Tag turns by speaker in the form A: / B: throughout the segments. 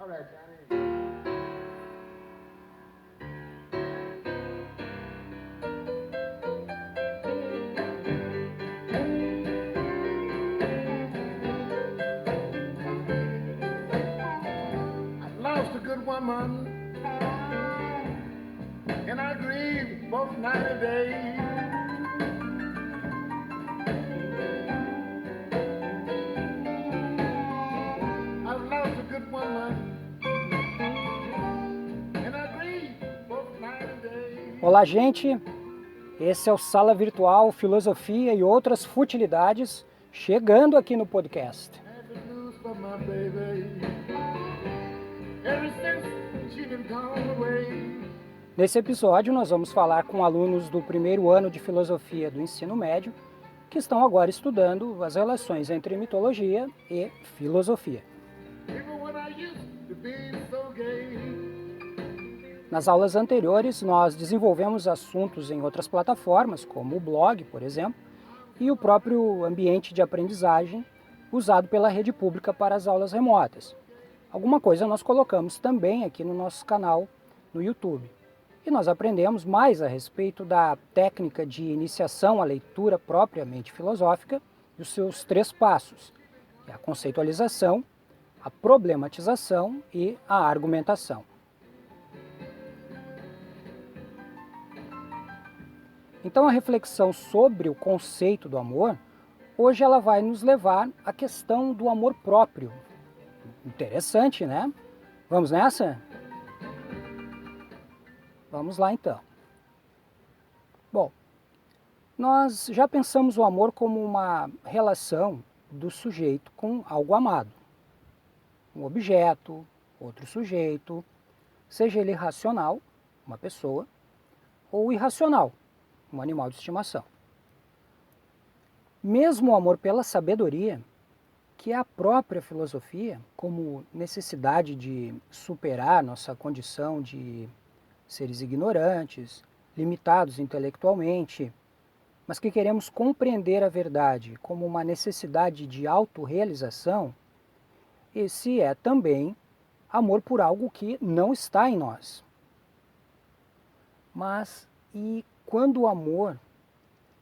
A: All right, Johnny. I've lost a good woman, and I grieve both night and day. I've lost a good woman, and I grieve both night and day.
B: Olá, gente! Esse é o Sala Virtual Filosofia e Outras Futilidades, chegando aqui no podcast.
A: Had the blues for my baby. Ever since she been gone away.
B: Nesse episódio, nós vamos falar com alunos do primeiro ano de Filosofia do ensino médio, que estão agora estudando as relações entre mitologia e filosofia.
A: Even when I used to be so gay.
B: Nas aulas anteriores, nós desenvolvemos assuntos em outras plataformas, como o blog, por exemplo, e o próprio ambiente de aprendizagem usado pela rede pública para as aulas remotas. Alguma coisa nós colocamos também aqui no nosso canal no YouTube. E nós aprendemos mais a respeito da técnica de iniciação à leitura propriamente filosófica e os seus 3 passos, que é a conceitualização, a problematização e a argumentação. Então a reflexão sobre o conceito do amor, hoje ela vai nos levar à questão do amor próprio. Interessante, né? Vamos nessa? Vamos lá então. Bom, nós já pensamos o amor como uma relação do sujeito com algo amado. Um objeto, outro sujeito, seja ele racional, uma pessoa, ou irracional, um animal de estimação. Mesmo o amor pela sabedoria, que é a própria filosofia, como necessidade de superar nossa condição de seres ignorantes, limitados intelectualmente, mas que queremos compreender a verdade como uma necessidade de autorrealização, esse é também amor por algo que não está em nós. Mas e quando o amor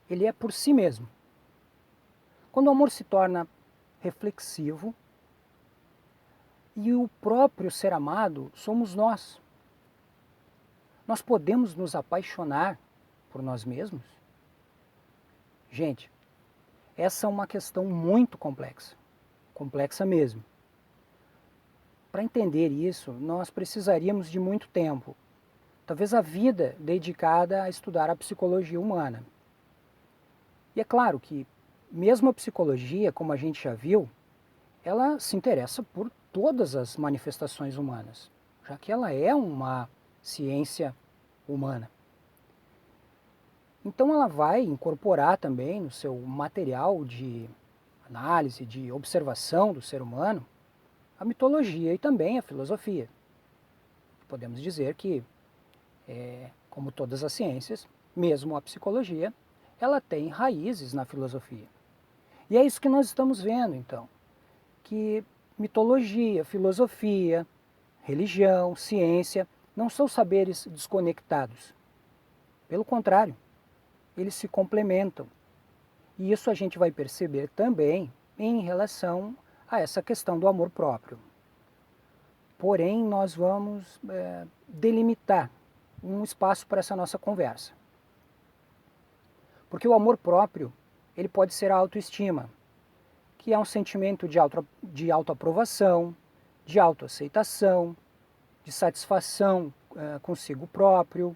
B: ele é por si mesmo? Quando o amor se torna reflexivo e o próprio ser amado somos nós. Nós podemos nos apaixonar por nós mesmos? Gente, essa é uma questão muito complexa. Complexa mesmo. Para entender isso, nós precisaríamos de muito tempo. Talvez a vida dedicada a estudar a psicologia humana. E é claro que, mesmo a psicologia, como a gente já viu, ela se interessa por todas as manifestações humanas, já que ela é uma ciência humana. Então ela vai incorporar também no seu material de análise, de observação do ser humano, a mitologia e também a filosofia. Podemos dizer que, como todas as ciências, mesmo a psicologia, ela tem raízes na filosofia. E é isso que nós estamos vendo, então, que mitologia, filosofia, religião, ciência, não são saberes desconectados. Pelo contrário, eles se complementam. E isso a gente vai perceber também em relação a essa questão do amor próprio. Porém, nós vamos delimitar um espaço para essa nossa conversa. Porque o amor próprio, ele pode ser a autoestima, que é um sentimento de autoaprovação, de autoaceitação, de satisfação consigo próprio,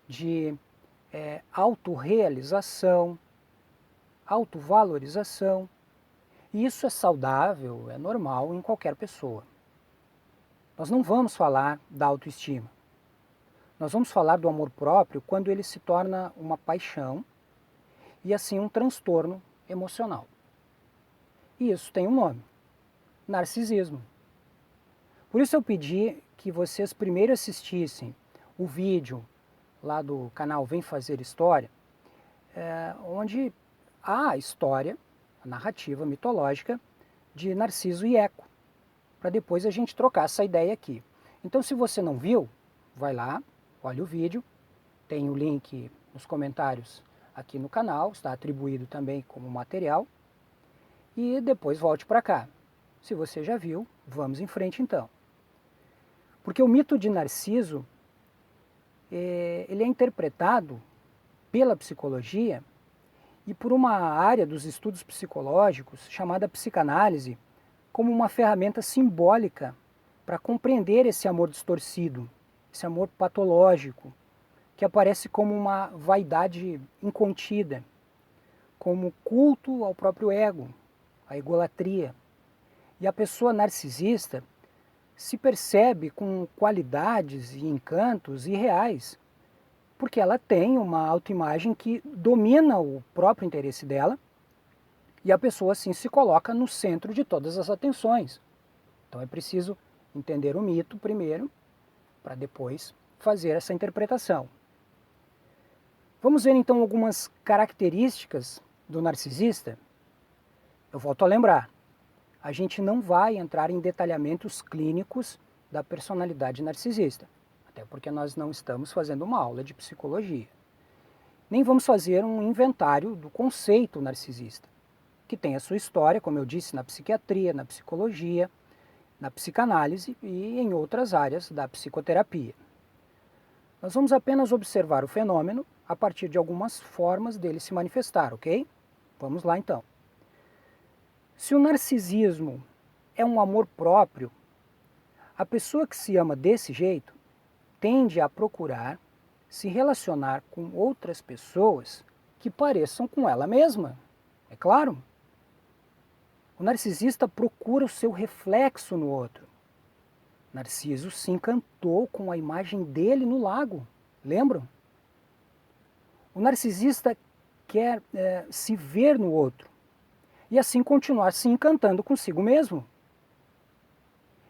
B: de autorrealização, autovalorização. E isso é saudável, é normal em qualquer pessoa. Nós não vamos falar da autoestima. Nós vamos falar do amor próprio quando ele se torna uma paixão e assim um transtorno emocional. E isso tem um nome: narcisismo. Por isso eu pedi que vocês primeiro assistissem o vídeo lá do canal Vem Fazer História, onde há a história, a narrativa mitológica de Narciso e Eco, para depois a gente trocar essa ideia aqui. Então, se você não viu, vai lá, olha o vídeo, tem o link nos comentários aqui no canal, está atribuído também como material, e depois volte para cá. Se você já viu, vamos em frente então. Porque o mito de Narciso, ele é interpretado pela psicologia e por uma área dos estudos psicológicos chamada psicanálise como uma ferramenta simbólica para compreender esse amor distorcido, esse amor patológico, que aparece como uma vaidade incontida, como culto ao próprio ego, a egolatria. E a pessoa narcisista se percebe com qualidades e encantos irreais, porque ela tem uma autoimagem que domina o próprio interesse dela e a pessoa assim se coloca no centro de todas as atenções. Então é preciso entender o mito primeiro, para depois fazer essa interpretação. Vamos ver então algumas características do narcisista? Eu volto a lembrar, a gente não vai entrar em detalhamentos clínicos da personalidade narcisista, até porque nós não estamos fazendo uma aula de psicologia. Nem vamos fazer um inventário do conceito narcisista, que tem a sua história, como eu disse, na psiquiatria, na psicologia, na psicanálise e em outras áreas da psicoterapia. Nós vamos apenas observar o fenômeno a partir de algumas formas dele se manifestar, ok? Vamos lá então. Se o narcisismo é um amor próprio, a pessoa que se ama desse jeito tende a procurar se relacionar com outras pessoas que pareçam com ela mesma, é claro. O narcisista procura o seu reflexo no outro. Narciso se encantou com a imagem dele no lago, lembram? O narcisista quer se ver no outro e assim continuar se encantando consigo mesmo.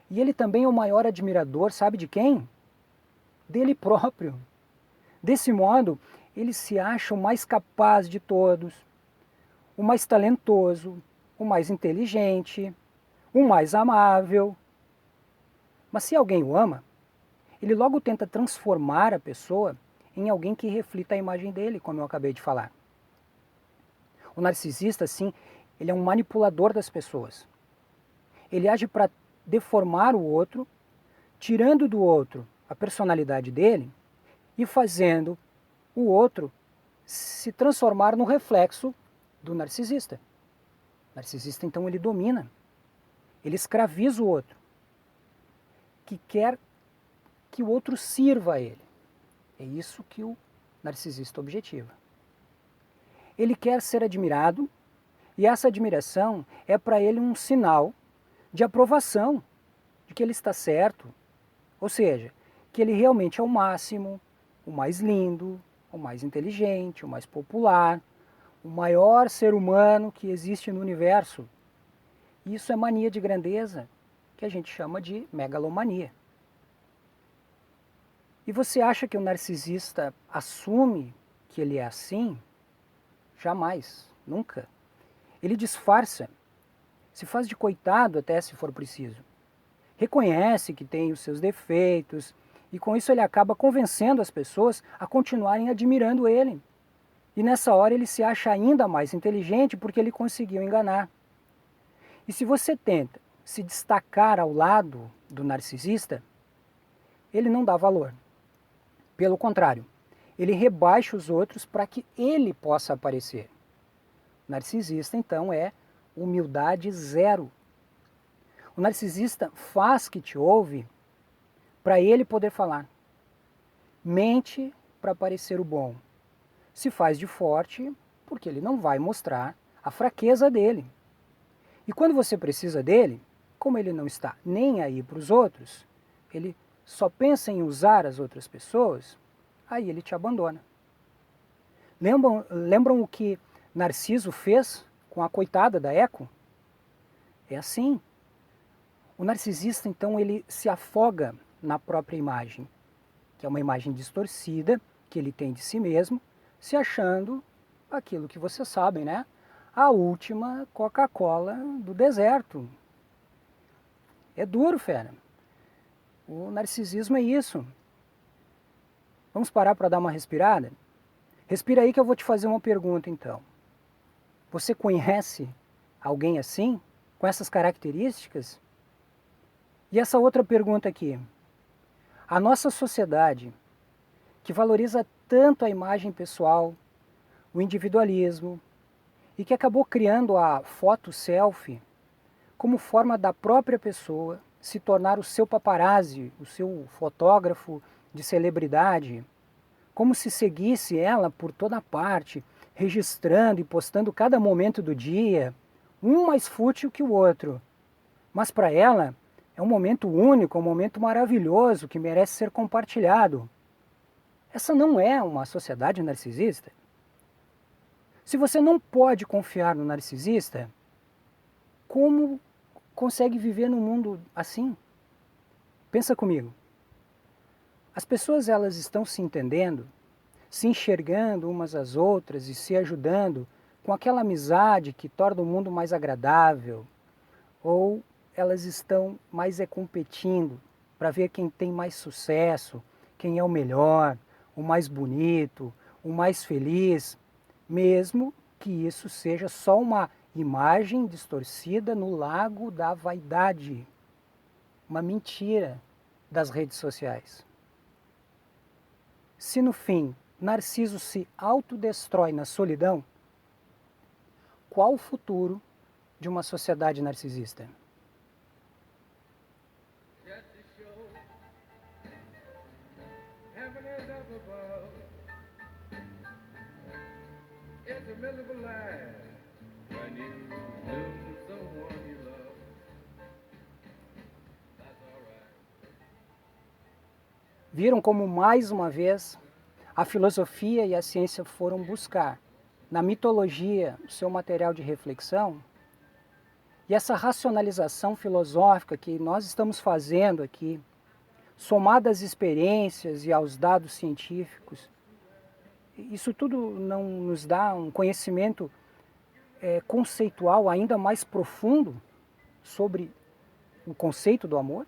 B: E ele também é o maior admirador, sabe de quem? Dele próprio. Desse modo, ele se acha o mais capaz de todos, o mais talentoso, o mais inteligente, o mais amável. Mas se alguém o ama, ele logo tenta transformar a pessoa em alguém que reflita a imagem dele, como eu acabei de falar. O narcisista, sim, ele é um manipulador das pessoas. Ele age para deformar o outro, tirando do outro a personalidade dele e fazendo o outro se transformar no reflexo do narcisista. O narcisista, então, ele domina, ele escraviza o outro, que quer que o outro sirva a ele. É isso que o narcisista objetiva. Ele quer ser admirado e essa admiração é para ele um sinal de aprovação, de que ele está certo, ou seja, que ele realmente é o máximo, o mais lindo, o mais inteligente, o mais popular, o maior ser humano que existe no universo. Isso é mania de grandeza, que a gente chama de megalomania. E você acha que o narcisista assume que ele é assim? Jamais, nunca. Ele disfarça, se faz de coitado até se for preciso. Reconhece que tem os seus defeitos e com isso ele acaba convencendo as pessoas a continuarem admirando ele. E nessa hora ele se acha ainda mais inteligente porque ele conseguiu enganar. E se você tenta se destacar ao lado do narcisista, ele não dá valor. Pelo contrário, ele rebaixa os outros para que ele possa aparecer. O narcisista, então, é humildade zero. O narcisista faz que te ouve para ele poder falar. Mente para parecer o bom. Se faz de forte porque ele não vai mostrar a fraqueza dele. E quando você precisa dele, como ele não está nem aí para os outros, ele só pensa em usar as outras pessoas, aí ele te abandona. Lembram o que Narciso fez com a coitada da Eco? É assim. O narcisista, então, ele se afoga na própria imagem, que é uma imagem distorcida que ele tem de si mesmo, se achando aquilo que vocês sabem, né? A última Coca-Cola do deserto. É duro, fera. O narcisismo é isso. Vamos parar para dar uma respirada? Respira aí que eu vou te fazer uma pergunta então. Você conhece alguém assim? Com essas características? E essa outra pergunta aqui. A nossa sociedade, que valoriza tanto a imagem pessoal, o individualismo, e que acabou criando a foto selfie como forma da própria pessoa se tornar o seu paparazzi, o seu fotógrafo de celebridade, como se seguisse ela por toda parte, registrando e postando cada momento do dia, um mais fútil que o outro. Mas para ela é um momento único, um momento maravilhoso que merece ser compartilhado. Essa não é uma sociedade narcisista? Se você não pode confiar no narcisista, como consegue viver num mundo assim? Pensa comigo. As pessoas elas estão se entendendo, se enxergando umas às outras e se ajudando com aquela amizade que torna o mundo mais agradável, ou elas estão mais competindo para ver quem tem mais sucesso, quem é o melhor, o mais bonito, o mais feliz, mesmo que isso seja só uma imagem distorcida no lago da vaidade, uma mentira das redes sociais. Se no fim Narciso se autodestrói na solidão, qual o futuro de uma sociedade narcisista? Viram como mais uma vez a filosofia e a ciência foram buscar na mitologia o seu material de reflexão? E essa racionalização filosófica que nós estamos fazendo aqui, somada às experiências e aos dados científicos, isso tudo não nos dá um conhecimento conceitual ainda mais profundo sobre o conceito do amor?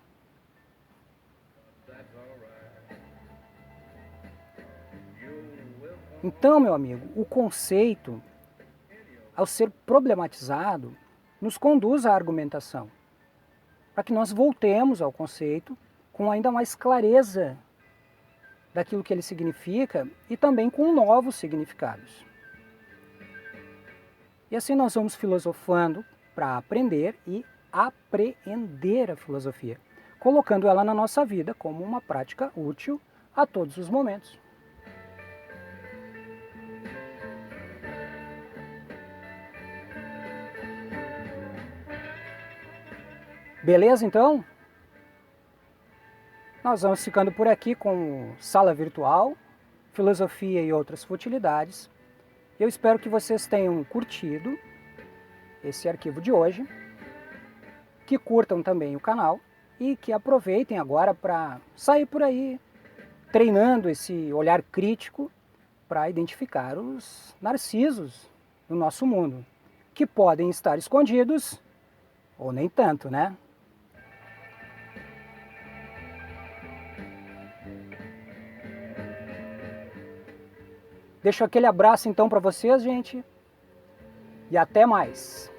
B: Então, meu amigo, o conceito, ao ser problematizado, nos conduz à argumentação, para que nós voltemos ao conceito com ainda mais clareza daquilo que ele significa e também com novos significados. E assim nós vamos filosofando para aprender e apreender a filosofia, colocando ela na nossa vida como uma prática útil a todos os momentos. Beleza, então? Nós vamos ficando por aqui com Sala Virtual, Filosofia e outras futilidades. Eu espero que vocês tenham curtido esse arquivo de hoje, que curtam também o canal e que aproveitem agora para sair por aí treinando esse olhar crítico para identificar os narcisos no nosso mundo, que podem estar escondidos ou nem tanto, né? Deixo aquele abraço então para vocês, gente, e até mais!